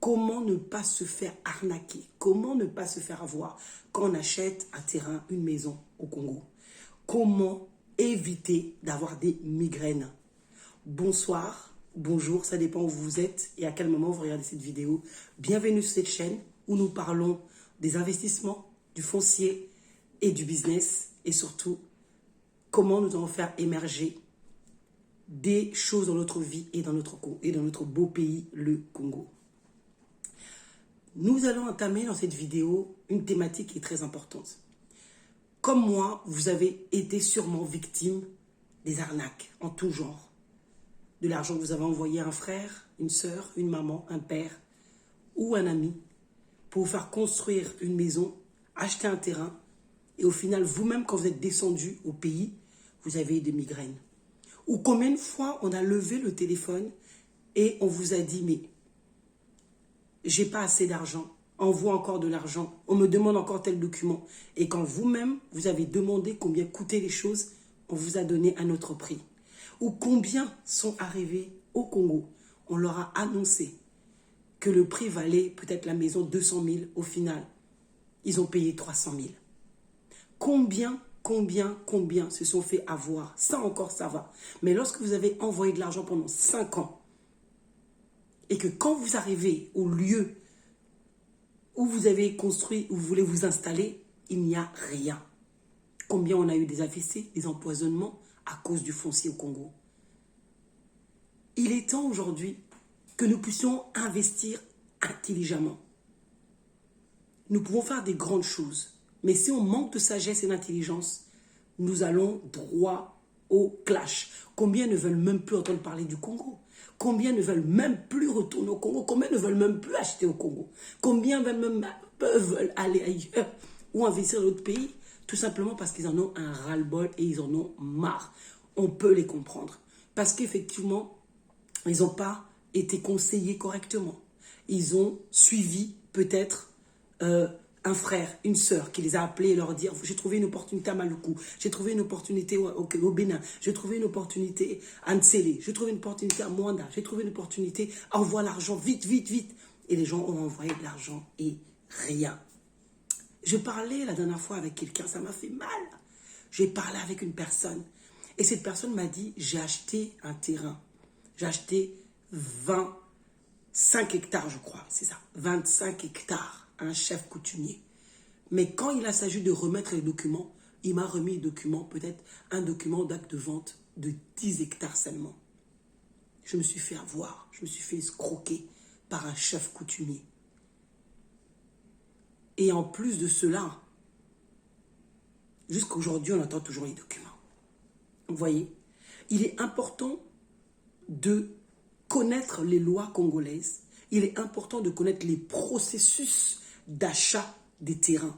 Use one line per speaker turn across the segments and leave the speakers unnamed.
Comment ne pas se faire arnaquer? Comment ne pas se faire avoir quand on achète un terrain, une maison au Congo? Comment éviter d'avoir des migraines? Bonsoir, bonjour, ça dépend où vous êtes et à quel moment vous regardez cette vidéo. Bienvenue sur cette chaîne où nous parlons des investissements, du foncier et du business et surtout comment nous allons faire émerger des choses dans notre vie et dans notre beau pays, le Congo. Nous allons entamer dans cette vidéo une thématique qui est très importante. Comme moi, vous avez été sûrement victime des arnaques en tout genre. De l'argent que vous avez envoyé à un frère, une sœur, une maman, un père ou un ami pour vous faire construire une maison, acheter un terrain et au final, vous-même, quand vous êtes descendu au pays, vous avez eu des migraines. Ou combien de fois on a levé le téléphone et on vous a dit, mais j'ai pas assez d'argent, envoie encore de l'argent, on me demande encore tel document. Et quand vous-même, vous avez demandé combien coûtaient les choses, on vous a donné un autre prix. Ou combien sont arrivés au Congo, on leur a annoncé que le prix valait peut-être la maison 200 000, au final, ils ont payé 300 000. Combien se sont fait avoir? Ça encore, ça va. Mais lorsque vous avez envoyé de l'argent pendant 5 ans, et que quand vous arrivez au lieu où vous avez construit, où vous voulez vous installer, il n'y a rien. Combien on a eu des AVC, des empoisonnements à cause du foncier au Congo? Il est temps aujourd'hui que nous puissions investir intelligemment. Nous pouvons faire des grandes choses, mais si on manque de sagesse et d'intelligence, nous allons droit au clash. Combien ne veulent même plus entendre parler du Congo? Combien ne veulent même plus retourner au Congo? Combien ne veulent même plus acheter au Congo? Combien veulent aller ailleurs ou investir dans d'autres pays? Tout simplement parce qu'ils en ont un ras-le-bol et ils en ont marre. On peut les comprendre. Parce qu'effectivement, ils n'ont pas été conseillés correctement. Ils ont suivi peut-être un frère, une sœur qui les a appelés et leur dire « J'ai trouvé une opportunité à Maluku, j'ai trouvé une opportunité au Bénin, j'ai trouvé une opportunité à Ntsélé, j'ai trouvé une opportunité à Mwanda, j'ai trouvé une opportunité, envoie l'argent, vite, vite, vite !» Et les gens ont envoyé de l'argent et rien. Je parlais la dernière fois avec quelqu'un, ça m'a fait mal. J'ai parlé avec une personne et cette personne m'a dit « J'ai acheté un terrain, j'ai acheté 25 hectares, je crois, c'est ça, 25 hectares. Un chef coutumier. Mais quand il a s'agit de remettre les documents, il m'a remis les documents, peut-être un document d'acte de vente de 10 hectares seulement. Je me suis fait avoir, je me suis fait escroquer par un chef coutumier. Et en plus de cela, jusqu'à aujourd'hui, on attend toujours les documents. Vous voyez, il est important de connaître les lois congolaises. Il est important de connaître les processus d'achat des terrains.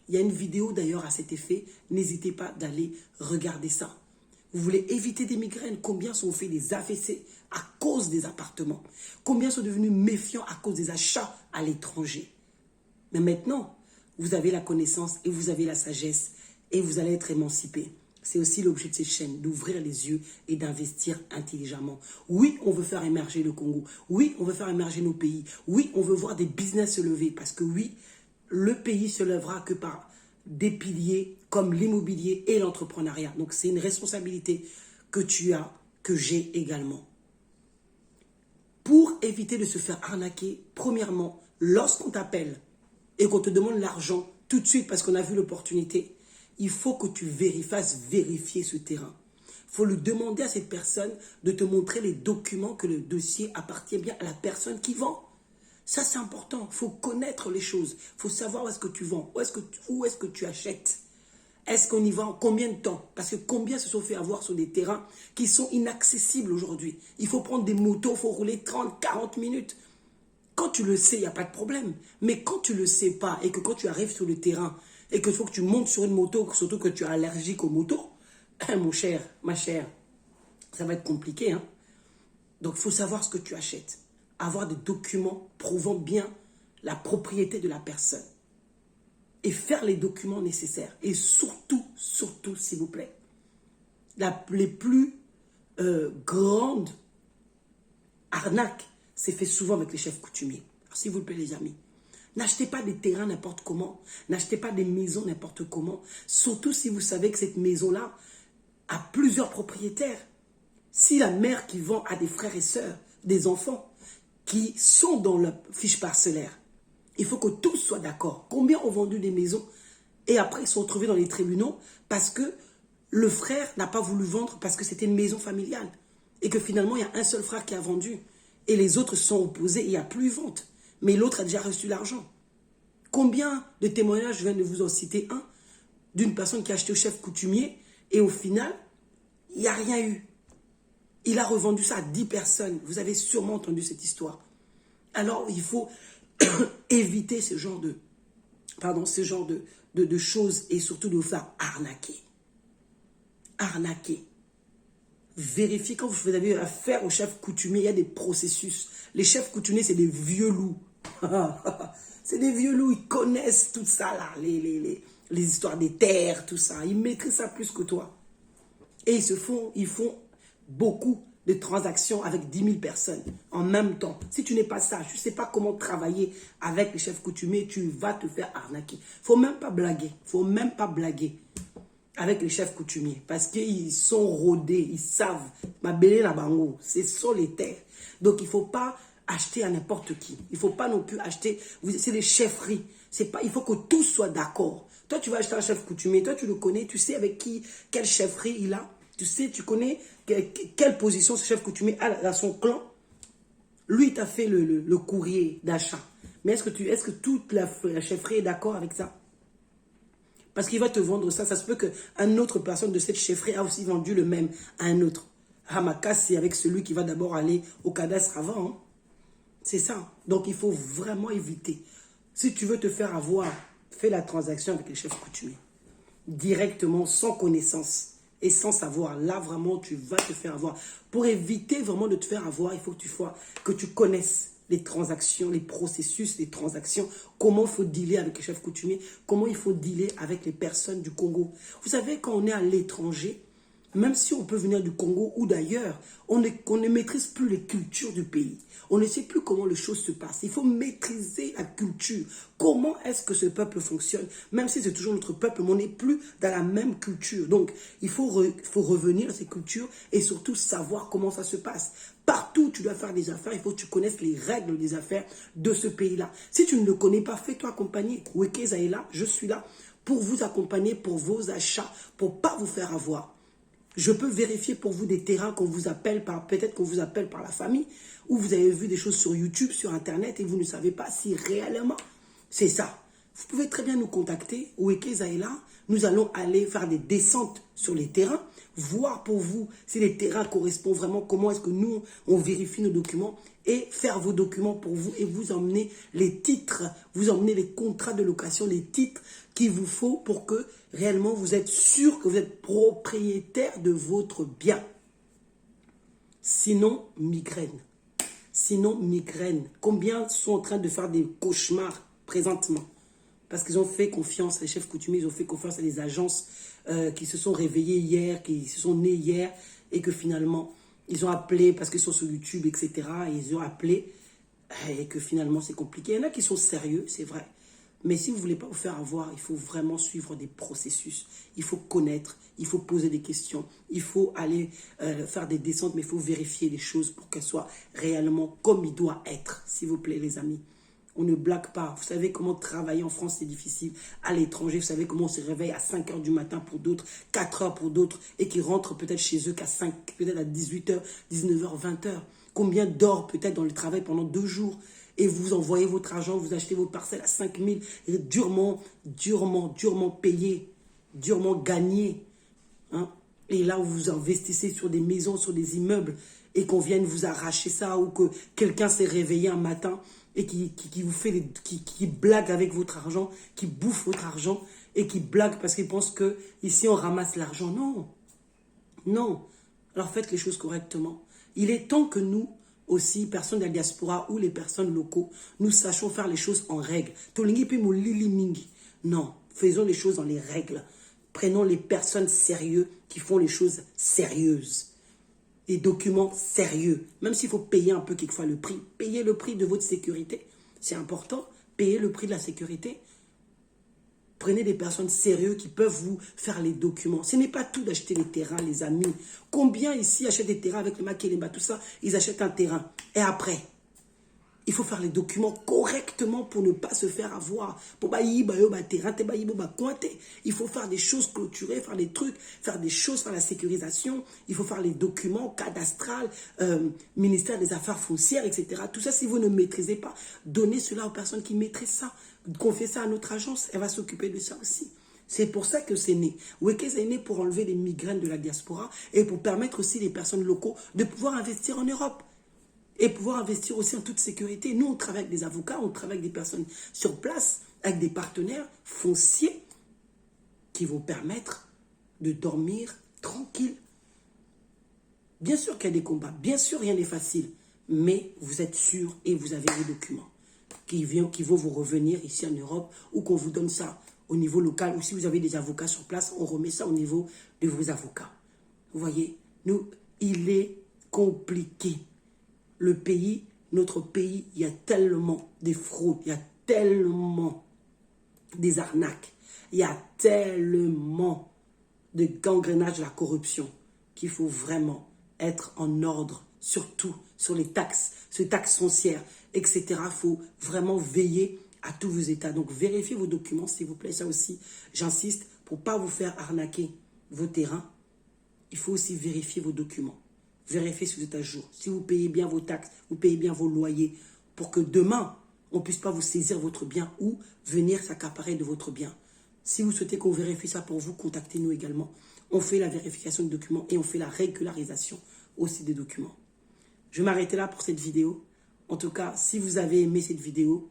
Il y a une vidéo d'ailleurs à cet effet. N'hésitez pas d'aller regarder ça. Vous voulez éviter des migraines? Combien sont faits des AVC à cause des appartements? Combien sont devenus méfiants à cause des achats à l'étranger? Mais maintenant, vous avez la connaissance et vous avez la sagesse et vous allez être émancipé. C'est aussi l'objet de cette chaîne, d'ouvrir les yeux et d'investir intelligemment. Oui, on veut faire émerger le Congo. Oui, on veut faire émerger nos pays. Oui, on veut voir des business se lever. Parce que oui, le pays se lèvera que par des piliers comme l'immobilier et l'entrepreneuriat. Donc, c'est une responsabilité que tu as, que j'ai également. Pour éviter de se faire arnaquer, premièrement, lorsqu'on t'appelle et qu'on te demande l'argent tout de suite parce qu'on a vu l'opportunité, il faut que tu fasses vérifier ce terrain. Il faut lui demander à cette personne de te montrer les documents que le dossier appartient bien à la personne qui vend. Ça, c'est important. Il faut connaître les choses. Il faut savoir où est-ce que tu vends, où est-ce que tu achètes. Est-ce qu'on y va en combien de temps? Parce que combien se sont fait avoir sur des terrains qui sont inaccessibles aujourd'hui? Il faut prendre des motos, il faut rouler 30, 40 minutes. Quand tu le sais, il n'y a pas de problème. Mais quand tu ne le sais pas et que quand tu arrives sur le terrain et qu'il faut que tu montes sur une moto, surtout que tu es allergique aux motos, mon cher, ma chère, ça va être compliqué. Hein? Donc, il faut savoir ce que tu achètes. Avoir des documents prouvant bien la propriété de la personne. Et faire les documents nécessaires. Et surtout, s'il vous plaît, les plus grandes arnaques, c'est fait souvent avec les chefs coutumiers. S'il vous plaît, les amis. N'achetez pas des terrains n'importe comment. N'achetez pas des maisons n'importe comment. Surtout si vous savez que cette maison-là a plusieurs propriétaires. Si la mère qui vend a des frères et sœurs, des enfants, qui sont dans la fiche parcellaire, il faut que tous soient d'accord. Combien ont vendu des maisons et après ils sont retrouvés dans les tribunaux parce que le frère n'a pas voulu vendre parce que c'était une maison familiale. Et que finalement, il y a un seul frère qui a vendu. Et les autres se sont opposés et il n'y a plus vente. Mais l'autre a déjà reçu l'argent. Combien de témoignages, je viens de vous en citer un, d'une personne qui a acheté au chef coutumier et au final, il n'y a rien eu. Il a revendu ça à 10 personnes. Vous avez sûrement entendu cette histoire. Alors, il faut éviter ce genre de choses et surtout de vous faire arnaquer. Arnaquer. Vérifiez quand vous avez affaire au chef coutumier, il y a des processus. Les chefs coutumiers, c'est des vieux loups. C'est des vieux loups, ils connaissent tout ça là, les histoires des terres, tout ça. Ils maîtrisent ça plus que toi. Et ils font beaucoup de transactions avec 10 000 personnes en même temps. Si tu n'es pas sage, tu ne sais pas comment travailler avec les chefs coutumiers, tu vas te faire arnaquer. Il ne faut même pas blaguer. Il ne faut même pas blaguer avec les chefs coutumiers parce qu'ils sont rodés, ils savent. Ma belle la bango, c'est solitaire. Donc il ne faut pas acheter à n'importe qui. Il ne faut pas non plus acheter, c'est des chefferies. Il faut que tous soient d'accord. Toi, tu vas acheter un chef coutumier, toi, tu le connais, tu sais avec qui, quelle chefferie il a. Tu sais, tu connais quelle position ce chef coutumier a dans son clan. Lui, il t'a fait le courrier d'achat. Mais est-ce que toute la chefferie est d'accord avec ça? Parce qu'il va te vendre ça. Ça se peut qu'une autre personne de cette chefferie a aussi vendu le même à un autre. Hamakas, c'est avec celui qui va d'abord aller au cadastre avant. Hein. C'est ça. Donc, il faut vraiment éviter. Si tu veux te faire avoir, fais la transaction avec les chefs coutumiers. Directement, sans connaissance et sans savoir. Là, vraiment, tu vas te faire avoir. Pour éviter vraiment de te faire avoir, il faut que tu connaisses les transactions, les processus, les transactions, comment il faut dealer avec les chefs coutumiers, comment il faut dealer avec les personnes du Congo. Vous savez, quand on est à l'étranger, même si on peut venir du Congo ou d'ailleurs, on ne maîtrise plus les cultures du pays. On ne sait plus comment les choses se passent. Il faut maîtriser la culture. Comment est-ce que ce peuple fonctionne? Même si c'est toujours notre peuple, mais on n'est plus dans la même culture. Donc, il faut revenir à ces cultures et surtout savoir comment ça se passe. Partout où tu dois faire des affaires, il faut que tu connaisses les règles des affaires de ce pays-là. Si tu ne le connais pas, fais-toi accompagner. Wekeza est là, je suis là pour vous accompagner pour vos achats, pour ne pas vous faire avoir. Je peux vérifier pour vous des terrains qu'on vous appelle peut-être qu'on vous appelle par la famille, ou vous avez vu des choses sur YouTube, sur Internet, et vous ne savez pas si réellement c'est ça. Vous pouvez très bien nous contacter, Wekeza est là, nous allons aller faire des descentes sur les terrains, voir pour vous si les terrains correspondent vraiment, comment est-ce que nous, on vérifie nos documents, et faire vos documents pour vous, et vous emmener les titres, vous emmener les contrats de location, les titres qu'il vous faut pour que réellement vous êtes sûr que vous êtes propriétaire de votre bien. Sinon, migraine. Sinon, migraine. Combien sont en train de faire des cauchemars présentement? Parce qu'ils ont fait confiance, les chefs coutumiers, ils ont fait confiance à des agences qui se sont réveillées hier, qui se sont nées hier, et que finalement, ils ont appelé, parce qu'ils sont sur YouTube, etc., et ils ont appelé, et que finalement, c'est compliqué. Il y en a qui sont sérieux, c'est vrai. Mais si vous ne voulez pas vous faire avoir, il faut vraiment suivre des processus. Il faut connaître, il faut poser des questions, il faut aller faire des descentes, mais il faut vérifier les choses pour qu'elles soient réellement comme il doit être, s'il vous plaît, les amis. On ne blague pas. Vous savez comment travailler en France, c'est difficile. À l'étranger, vous savez comment on se réveille à 5 h du matin pour d'autres, 4 h pour d'autres, et qui rentrent peut-être chez eux qu'à 5, peut-être à 18 h, 19 h, 20 h. Combien dorment peut-être dans le travail pendant 2 jours? Et vous envoyez votre argent, vous achetez votre parcelle à 5 000, et durement payé, durement gagné. Hein? Et là, où vous investissez sur des maisons, sur des immeubles, et qu'on vienne vous arracher ça, ou que quelqu'un s'est réveillé un matin et qui vous fait qui blague avec votre argent, qui bouffe votre argent, et qui blague parce qu'il pense que ici on ramasse l'argent. Non, non. Alors faites les choses correctement. Il est temps que nous, aussi, personnes de la diaspora ou les personnes locaux, nous sachions faire les choses en règle. Non, faisons les choses dans les règles. Prenons les personnes sérieuses qui font les choses sérieuses. Des documents sérieux. Même s'il faut payer un peu quelquefois le prix. Payez le prix de votre sécurité. c'est important. Payez le prix de la sécurité. Prenez des personnes sérieuses qui peuvent vous faire les documents. Ce n'est pas tout d'acheter des terrains, les amis. Combien ici achètent des terrains avec le Makelemba, tout ça, ils achètent un terrain. Et après, il faut faire les documents correctement pour ne pas se faire avoir. Il faut faire des choses clôturées, faire des trucs, faire des choses, faire la sécurisation. Il faut faire les documents cadastrales, ministère des Affaires foncières, etc. Tout ça, si vous ne maîtrisez pas, donnez cela aux personnes qui maîtrisent ça. Confiez ça à notre agence, elle va s'occuper de ça aussi. C'est pour ça que c'est né. Wekes est né pour enlever les migraines de la diaspora et pour permettre aussi les personnes locaux de pouvoir investir en Europe. Et pouvoir investir aussi en toute sécurité. Nous, on travaille avec des avocats, on travaille avec des personnes sur place, avec des partenaires fonciers qui vont permettre de dormir tranquille. Bien sûr qu'il y a des combats, bien sûr rien n'est facile, mais vous êtes sûr et vous avez les documents qui vont vous revenir ici en Europe ou qu'on vous donne ça au niveau local ou si vous avez des avocats sur place, on remet ça au niveau de vos avocats. Vous voyez, nous, il est compliqué. Le pays, notre pays, il y a tellement de fraudes, il y a tellement des arnaques, il y a tellement de gangrénage de la corruption qu'il faut vraiment être en ordre, surtout sur les taxes foncières, etc. Il faut vraiment veiller à tous vos états. Donc, vérifiez vos documents, s'il vous plaît. Ça aussi, j'insiste, pour ne pas vous faire arnaquer vos terrains, il faut aussi vérifier vos documents. Vérifiez si vous êtes à jour. Si vous payez bien vos taxes, vous payez bien vos loyers, pour que demain, on ne puisse pas vous saisir votre bien ou venir s'accaparer de votre bien. Si vous souhaitez qu'on vérifie ça pour vous, contactez-nous également. On fait la vérification des documents et on fait la régularisation aussi des documents. Je vais m'arrêter là pour cette vidéo. En tout cas, si vous avez aimé cette vidéo,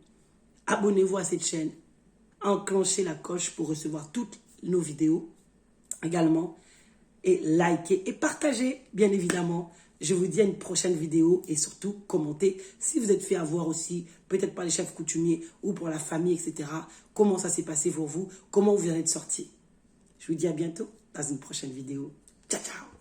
abonnez-vous à cette chaîne. Enclenchez la cloche pour recevoir toutes nos vidéos également. Et likez et partagez, bien évidemment. Je vous dis à une prochaine vidéo et surtout, commentez si vous êtes fait avoir aussi, peut-être par les chefs coutumiers ou pour la famille, etc. Comment ça s'est passé pour vous, comment vous en êtes sorti. Je vous dis à bientôt dans une prochaine vidéo. Ciao, ciao.